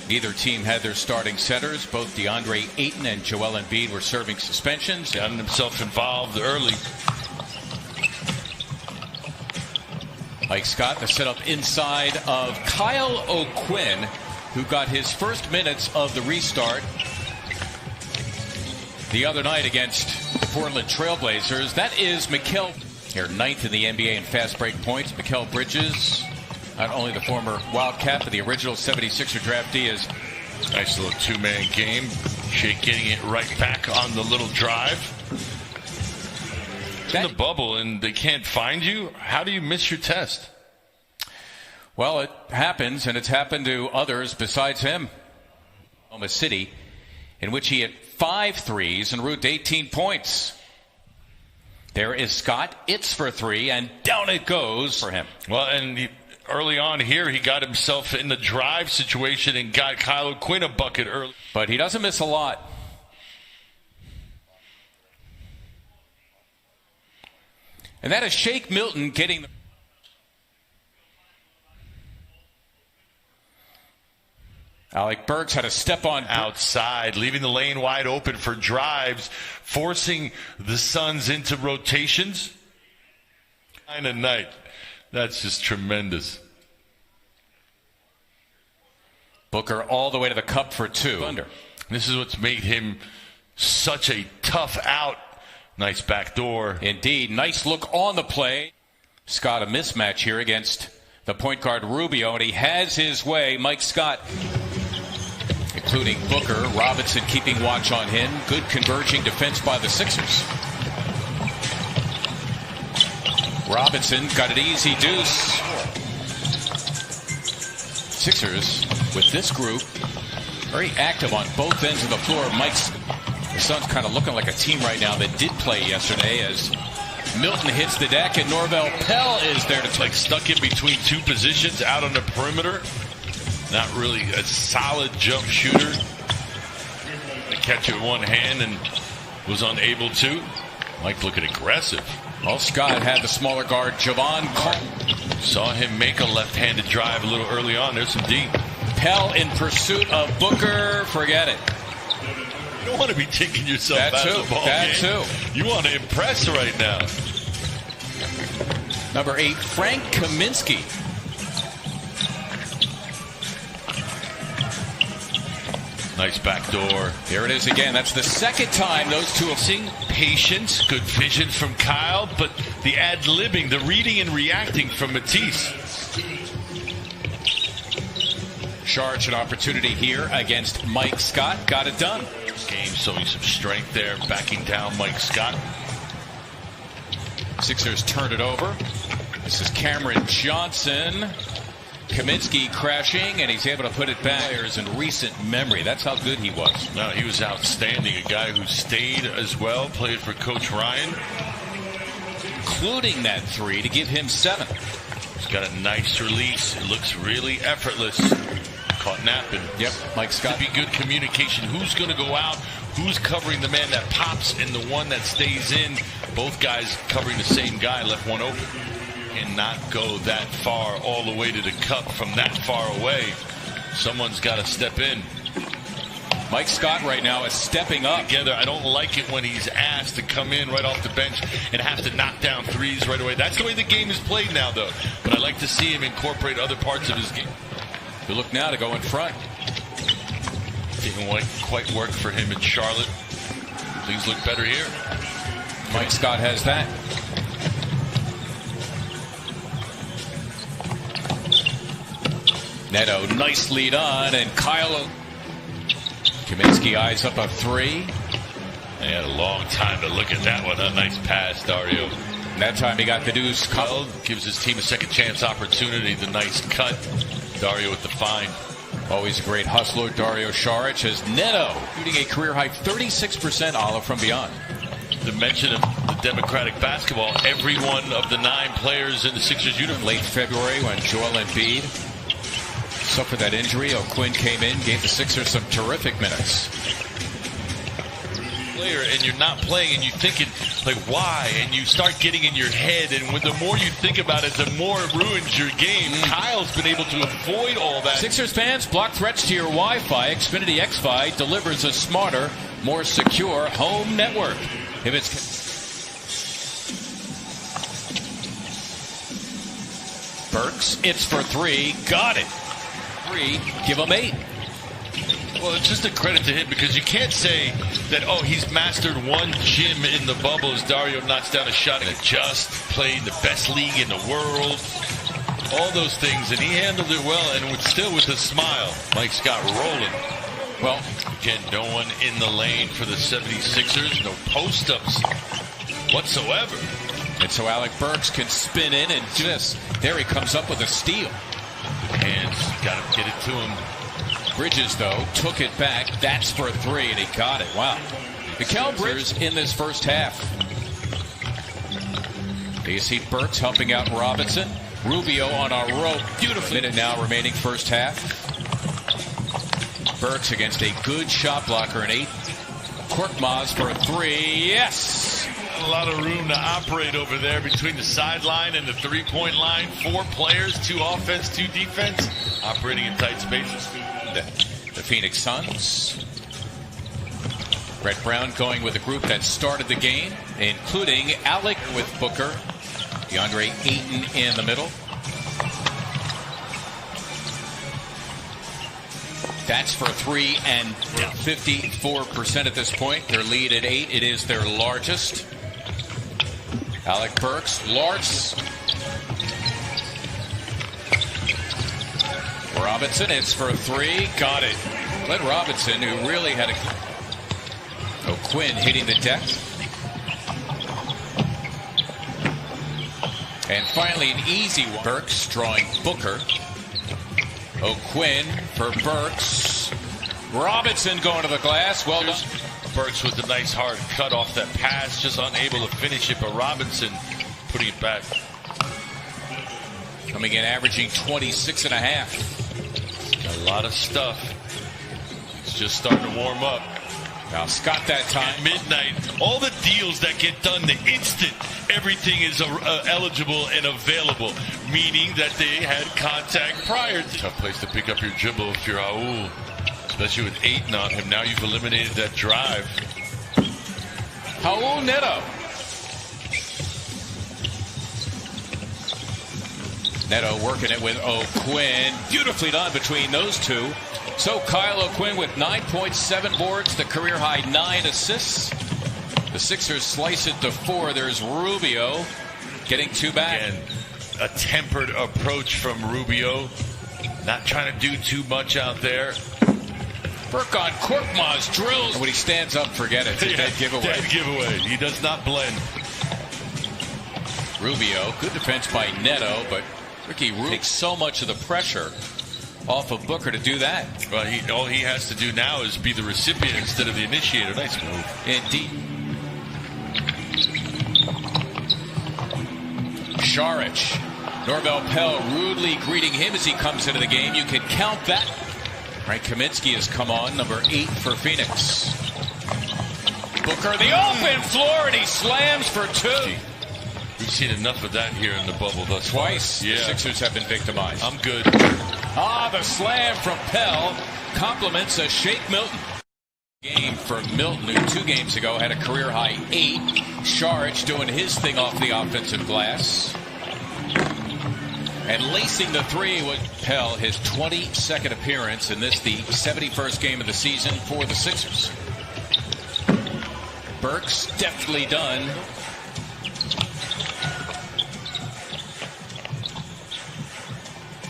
Neither team had their starting centers. Both DeAndre Ayton and Joel Embiid were serving suspensions. Gotten himself involved early. Mike Scott, the setup inside of Kyle O'Quinn, who got his first minutes of the restart the other night against the Portland Trailblazers. That is Mikal, here 9th in the NBA in fast break points. Mikal Bridges, not only the former Wildcat, but the original 76er draftee, is nice little two-man game. Shake getting it right back on the little drive. In the bubble and they can't find you. How do you miss your test? Well, it happens, and it's happened to others besides him. Oklahoma City, in which he hit 5 threes and route 18 points. There is Scott. It's for 3, and down it goes for him. Well, and early on here, he got himself in the drive situation and got Kyle O'Quinn a bucket early. But he doesn't miss a lot. And that is Shake Milton getting the... Alec Burks had a step on outside, leaving the lane wide open for drives, forcing the Suns into rotations. Kind of night. That's just tremendous. Booker all the way to the cup for 2. Under. This is what's made him such a tough out. Nice backdoor. Indeed. Nice look on the play. Scott, a mismatch here against the point guard Rubio, and he has his way. Mike Scott, including Booker, Robinson keeping watch on him. Good converging defense by the Sixers. Robinson got an easy deuce. Sixers, with this group, very active on both ends of the floor. The Suns kind of looking like a team right now that did play yesterday, as Milton hits the deck and Norvel Pell is there to take. Like stuck in between two positions out on the perimeter. Not really a solid jump shooter. They catch it with one hand and was unable to. Mike looking aggressive. Well, Scott had the smaller guard, Javon Carlton. Saw him make a left-handed drive a little early on. There's some deep. Pell in pursuit of Booker. Forget it. You don't want to be taking yourself out of the ball game. You want to impress right now. Number 8, Frank Kaminsky. Nice backdoor. There it is again. That's the second time those two have seen patience, good vision from Kyle, but the ad-libbing, the reading and reacting from Matisse. Sharch, an opportunity here against Mike Scott. Got it done. Game showing some strength there, backing down Mike Scott. Sixers turned it over. This is Cameron Johnson. Kaminsky crashing, and he's able to put it back. Players in recent memory. That's how good he was. No, he was outstanding. A guy who stayed as well, played for Coach Ryan. Including that 3 to give him 7. He's got a nice release. It looks really effortless. Caught napping. Yep, Mike Scott. Could be good communication. Who's going to go out? Who's covering the man that pops and the one that stays in? Both guys covering the same guy, left one open. And not go that far all the way to the cup from that far away. Someone's got to step in. Mike Scott right now is stepping up. Together, I don't like it when he's asked to come in right off the bench and have to knock down threes right away. That's the way the game is played now, though. But I like to see him incorporate other parts of his game. You look now to go in front. Didn't quite work for him in Charlotte. Things look better here. Mike Scott has that. Neto, nice lead on, and Kyle Kaminsky eyes up a 3. They had a long time to look at that one. A nice pass, Dario. And that time he got the deuce. Well, gives his team a second chance opportunity. The nice cut. Dario with the find. Always a great hustler, Dario Saric, as Neto shooting a career-high 36% Olive from beyond. The mention of the Democratic basketball, every one of the 9 players in the Sixers uniform. Late February when Joel Embiid suffered that injury, O'Quinn came in, gave the Sixers some terrific minutes. player and you're not playing and you're thinking, like, why? And you start getting in your head, and the more you think about it, the more it ruins your game. Kyle's been able to avoid all that. Sixers fans, block threats to your Wi-Fi. Xfinity XFi delivers a smarter, more secure home network. If it's Burks, it's for 3, got it. 3, give him 8. Well, it's just a credit to him, because you can't say that, oh, he's mastered one gym in the bubble as Dario knocks down a shot and just played the best league in the world. All those things, and he handled it well, and still with a smile. Mike Scott rolling. Well, again, no one in the lane for the 76ers. No post-ups whatsoever. And so Alec Burks can spin in and just, there he comes up with a steal. And got to get it to him. Bridges, though, took it back. That's for 3, and he got it. Wow. Mikal Bridges in this first half. You see Burks helping out Robinson. Rubio on a rope. Beautiful. Minute now remaining first half. Burks against a good shot blocker, an 8. Korkmaz for 3. Yes! A lot of room to operate over there between the sideline and the three-point line. 4 players, 2 offense, 2 defense, operating in tight spaces. The Phoenix Suns. Brett Brown going with a group that started the game, including Alec with Booker, DeAndre Ayton in the middle. That's for 3 and 54% at this point. Their lead at 8. It is their largest. Alec Burks, large. Robinson, it's for 3. Got it. Glenn Robinson, who really had a... O'Quinn hitting the deck. And finally, an easy one. Burks drawing Booker. O'Quinn for Burks. Robinson going to the glass. Well done. Burks with the nice hard cut off that pass, just unable to finish it, but Robinson putting it back. Coming in averaging 26.5. A lot of stuff. It's just starting to warm up. Now Scott that time. At midnight, all the deals that get done the instant everything is eligible and available, meaning that they had contact prior to. Tough place to pick up your dribble if you're Raul, especially with 8 on him. Now you've eliminated that drive. Raul Neto. Neto working it with O'Quinn. Beautifully done between those two. So Kyle O'Quinn with 9.7 boards, the career high 9 assists. The Sixers slice it to 4. There's Rubio getting 2 back. And a tempered approach from Rubio. Not trying to do too much out there. Burke on Korkmaz drills. And when he stands up, forget it. It's a dead giveaway. Dead giveaway. He does not blend. Rubio, good defense by Neto, but Ricky Rubio takes so much of the pressure off of Booker to do that. Well, all he has to do now is be the recipient instead of the initiator. Nice move. Indeed. Šarić. Norvel Pell rudely greeting him as he comes into the game. You can count that. Frank Kaminsky has come on, number 8 for Phoenix. Booker, the open floor, and he slams for 2. We've seen enough of that here in the bubble thus far. Twice. Yeah. The Sixers have been victimized. I'm good. The slam from Pell compliments a Shake Milton. Game for Milton, who 2 games ago had a career high 8. Šarić doing his thing off the offensive glass. And lacing the 3 with Pell, his 22nd appearance in this, the 71st game of the season for the Sixers. Burks, deftly done.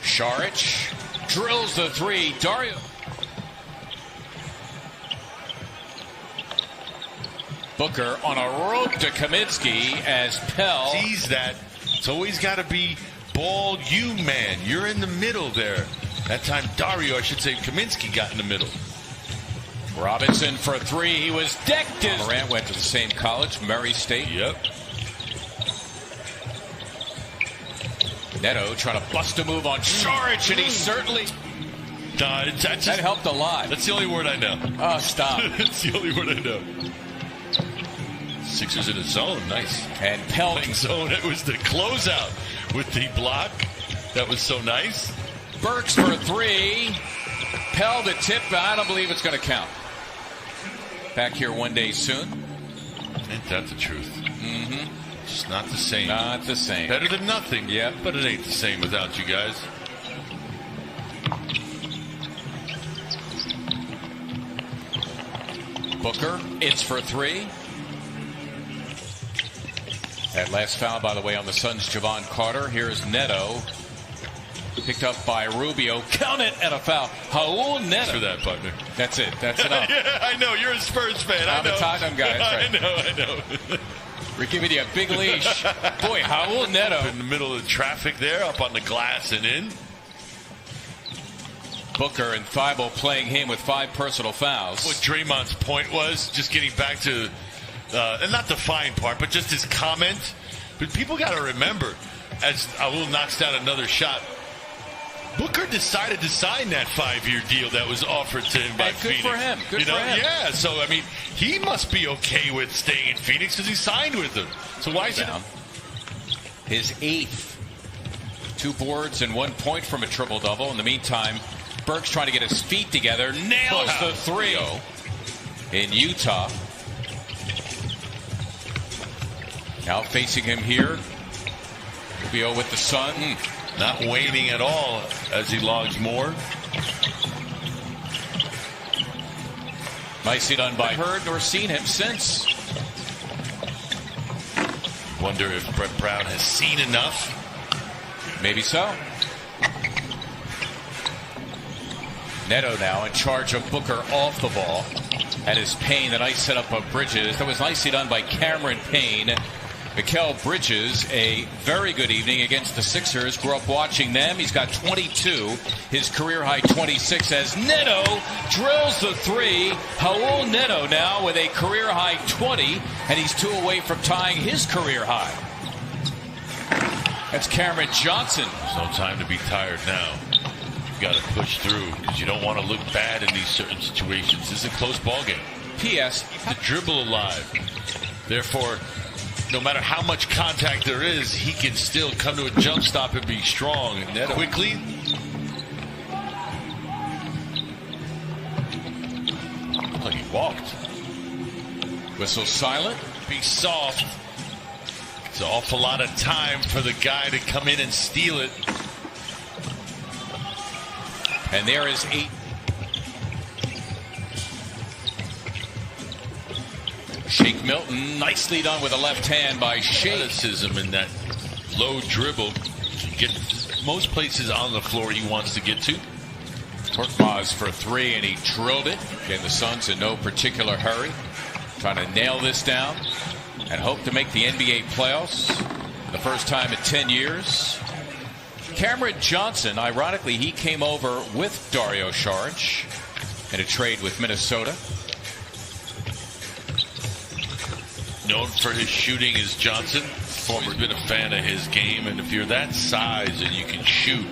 Šarić drills the 3. Dario. Booker on a rope to Kaminsky as Pell sees that. It's always got to be ball you, man. You're in the middle there. That time Dario, I should say, Kaminsky got in the middle. Robinson for 3. He was decked in. Morant went to the same college, Murray State. Yep. Neto trying to bust a move on Šarić, and he certainly... that helped a lot. That's the only word I know. Oh, stop. That's the only word I know. Sixers in a zone. Nice. And Pelt. Playing zone. It was the closeout with the block. That was so nice. Burks for 3. Pell the tip. I don't believe it's going to count. Back here one day soon. Ain't that the truth? Mm-hmm. It's not the same. Not the same. Better than nothing. Yeah. But it ain't the same without you guys. Booker, it's for 3. That last foul, by the way, on the Suns' Javon Carter. Here's Neto. Picked up by Rubio. Count it, and a foul. Raul Neto. Thanks for that, partner. That's it. That's enough. Yeah, I know. You're a Spurs fan. I'm a Tottenham guy. That's right. I know. We're giving you a big leash. Boy, Raul Neto. In the middle of the traffic there, up on the glass and in. Booker and Thibault playing him with 5 personal fouls. What Draymond's point was, just getting back to, and not the fine part, but just his comment. But people got to remember, as Raul knocks down another shot, Booker decided to sign that 5-year deal that was offered to him by Good Pheonix. for him. Good for him. Yeah, so, I mean, he must be okay with staying in Phoenix because he signed with them. So why is it? His 8th. 2 boards and 1 point from a triple-double. In the meantime, Burks trying to get his feet together. Nails the 3 in Utah. Now facing him here. Rubio with the sun. Not waning at all as he logs more. Nicely done by heard nor seen him since. Wonder if Brett Brown has seen enough. Maybe so. Neto now in charge of Booker off the ball. That is Payne, the nice setup of Bridges. That was nicely done by Cameron Payne. Mikal Bridges, a very good evening against the Sixers. Grew up watching them. He's got 22. His career high 26 as Neto drills the 3. Raul Neto now with a career high 20. And he's 2 away from tying his career high. That's Cameron Johnson. There's no time to be tired now. You got to push through because you don't want to look bad in these certain situations. This is a close ball game. P.S. The dribble alive. Therefore, no matter how much contact there is, he can still come to a jump stop and be strong. And then quickly, looked like he walked. Whistle silent. Be soft. It's an awful lot of time for the guy to come in and steal it. And there is 8. Shake Milton, nicely done with a left hand by Shake. Athleticism in that low dribble. Get most places on the floor he wants to get to. Korkmaz for 3, and he drilled it. Again, the Suns in no particular hurry. Trying to nail this down and hope to make the NBA playoffs the first time in 10 years. Cameron Johnson, ironically, he came over with Dario Saric in a trade with Minnesota. Known for his shooting is Johnson. Always been a fan of his game, and if you're that size and you can shoot,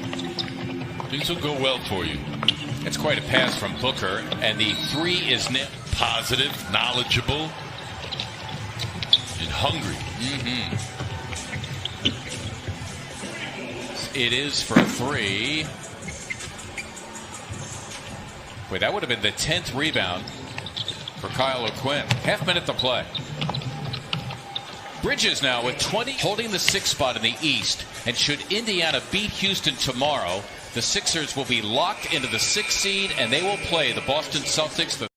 things will go well for you. It's quite a pass from Booker, and the 3 is positive, knowledgeable, and hungry. It is for 3. Wait, that would have been the 10th rebound for Kyle O'Quinn. Half minute to play. Bridges now with 20, holding the 6th spot in the East. And should Indiana beat Houston tomorrow, the Sixers will be locked into the 6th seed, and they will play the Boston Celtics.